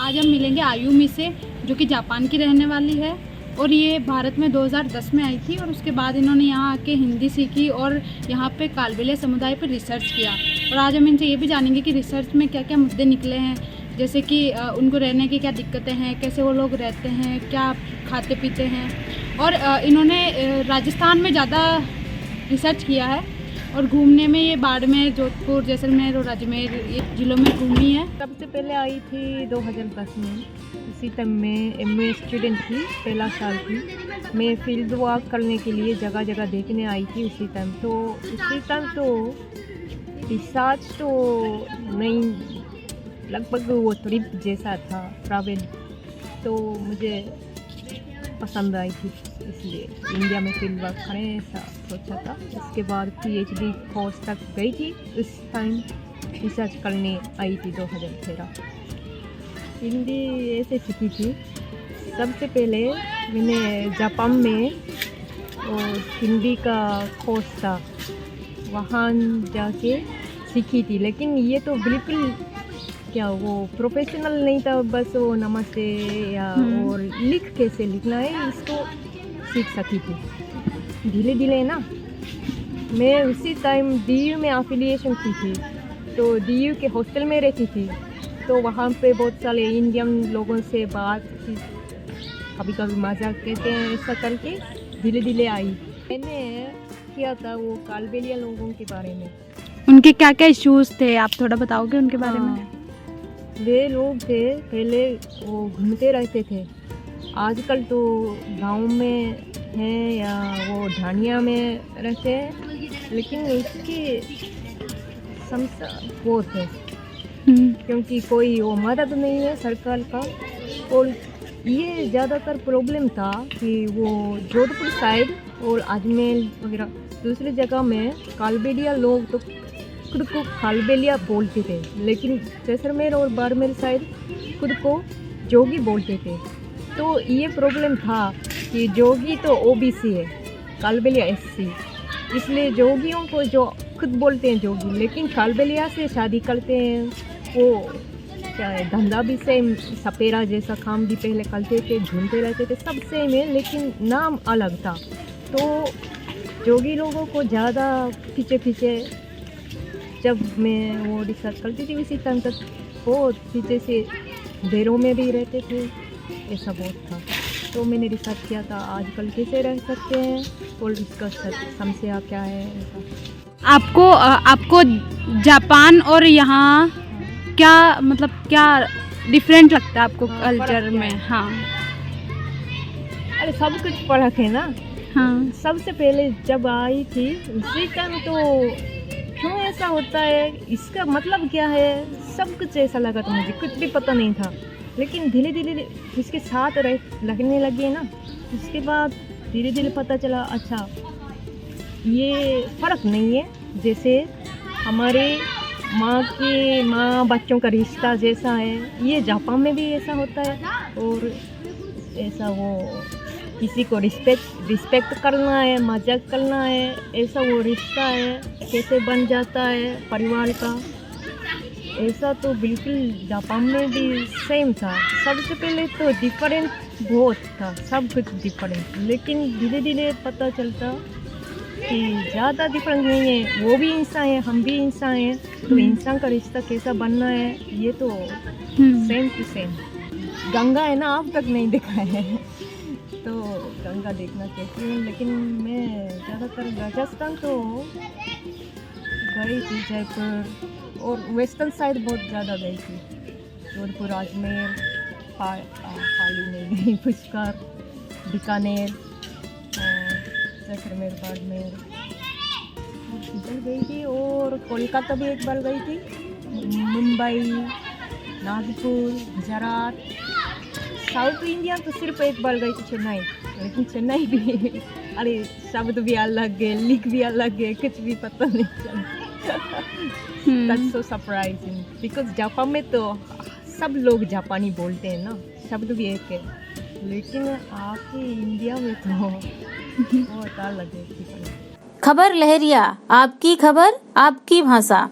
आज हम मिलेंगे आयुमी से, जो कि जापान की रहने वाली है और ये भारत में 2010 में आई थी और उसके बाद इन्होंने यहाँ आके हिंदी सीखी और यहाँ पे कालबेलिया समुदाय पर रिसर्च किया। और आज हम इनसे ये भी जानेंगे कि रिसर्च में क्या क्या मुद्दे निकले हैं, जैसे कि उनको रहने की क्या दिक्कतें हैं, कैसे वो लोग रहते हैं, क्या खाते पीते हैं। और इन्होंने राजस्थान में ज़्यादा रिसर्च किया है और घूमने में ये बाड़मेर, जोधपुर, जैसलमेर और अजमेर ये ज़िलों में घूमी है। सबसे पहले आई थी 2010 में, इसी टाइम में एमए स्टूडेंट थी, पहला साल थी। मैं फील्ड वर्क करने के लिए जगह जगह देखने आई थी उसी टाइम। तो रिसर्च तो नहीं, लगभग वो ट्रिप जैसा था, ट्रैवल। तो मुझे पसंद आई थी, इसलिए इंडिया में फील्ड वर्क करें ऐसा सोचा था। उसके बाद PhD कोर्स तक गई थी, उस टाइम रिसर्च करने आई थी 2013। हिंदी ऐसे सीखी थी। सबसे पहले मैंने जापान में और हिंदी का कोर्स था, वहाँ जाके सीखी थी। लेकिन ये तो बिल्कुल क्या वो प्रोफेशनल नहीं था, बस वो नमस्ते या और लिख कैसे लिखना है इसको सीख सकी थी धीरे धीरे ना। मैं उसी टाइम DU में एफिलिएशन की थी, तो DU के हॉस्टल में रहती थी। तो वहाँ पे बहुत सारे इंडियन लोगों से बात की, कभी कभी मजाक कहते हैं, ऐसा करके धीरे धीरे आई। मैंने किया था वो कालबेलिया लोगों के बारे में। उनके क्या क्या इश्यूज़ थे, आप थोड़ा बताओगे उनके बारे में? वे लोग थे पहले वो घूमते रहते थे, आजकल तो गांव में हैं या वो ढानिया में रहते हैं। लेकिन उसकी समस्या बहुत है, क्योंकि कोई वो मदद नहीं है सरकार का। और ये ज़्यादातर प्रॉब्लम था कि वो जोधपुर साइड और अजमेर वगैरह दूसरी जगह में कालबेलिया लोग तो खुद को कालबेलिया बोलते थे, लेकिन जैसलमेर और बाड़मेर साइड खुद को जोगी बोलते थे। तो ये प्रॉब्लम था कि जोगी तो OBC है, कालबेलिया SC, इसलिए जोगियों को जो खुद बोलते हैं जोगी, लेकिन कालबेलिया से शादी करते हैं। वो क्या है, धंधा भी सेम, सपेरा जैसा काम भी पहले करते थे, ढूंढते रहते थे, सब सेम है, लेकिन नाम अलग था। तो जोगी लोगों को ज़्यादा पीछे पीछे, जब मैं वो रिसर्च करती थी उसी टाइम तक बहुत पीछे से डेरों में भी रहते थे, ऐसा बहुत था। तो मैंने रिसर्च किया था आजकल कैसे रह सकते हैं और इसका समस्या क्या है ऐसा। आपको जापान और यहाँ क्या मतलब क्या डिफरेंट लगता है आपको कल्चर में? हाँ, अरे सब कुछ फर्क है ना। हाँ, सबसे पहले जब आई थी उसी टाइम तो क्यों ऐसा होता है, इसका मतलब क्या है, सब कुछ ऐसा लगा था, मुझे कुछ भी पता नहीं था। लेकिन धीरे धीरे इसके साथ लगने लगे ना, उसके बाद धीरे धीरे पता चला अच्छा ये फ़र्क नहीं है। जैसे हमारे माँ बच्चों का रिश्ता जैसा है, ये जापान में भी ऐसा होता है। और ऐसा वो किसी को रिस्पेक्ट करना है, मजाक करना है, ऐसा वो रिश्ता है कैसे बन जाता है परिवार का, ऐसा तो बिल्कुल जापान में भी सेम था। सबसे पहले तो डिफरेंट बहुत था, सब कुछ डिफरेंट। लेकिन धीरे धीरे पता चलता कि ज़्यादा डिफरेंस नहीं है, वो भी इंसान है, हम भी इंसान हैं, तो इंसान का रिश्ता कैसा बनना है ये तो सेम टू सेम। गंगा है ना, आप तक नहीं देखा है तो गंगा देखना चाहती हूँ। लेकिन मैं ज़्यादातर राजस्थान तो गई थी, जयपुर और वेस्टर्न साइड बहुत ज़्यादा गई थी, जोधपुर, अजमेर, पाली नहीं गई, पुष्कर, बीकानेर और जैसलमेर, बाड़मेर इधर गई थी। और कोलकाता भी एक बार गई थी, मुंबई, नागपुर, गुजरात। साउथ इंडिया तो सिर्फ एक बार गई थी, चेन्नई। लेकिन चेन्नई भी अरे शब्द भी अलग है, लिख भी अलग है, कुछ भी पता नहीं चला। That's so surprising because Japan में तो सब लोग जापानी बोलते हैं ना, शब्द भी एक है, लेकिन आके इंडिया में तो बहुत अलग है। खबर लहरिया, आपकी खबर आपकी भाषा।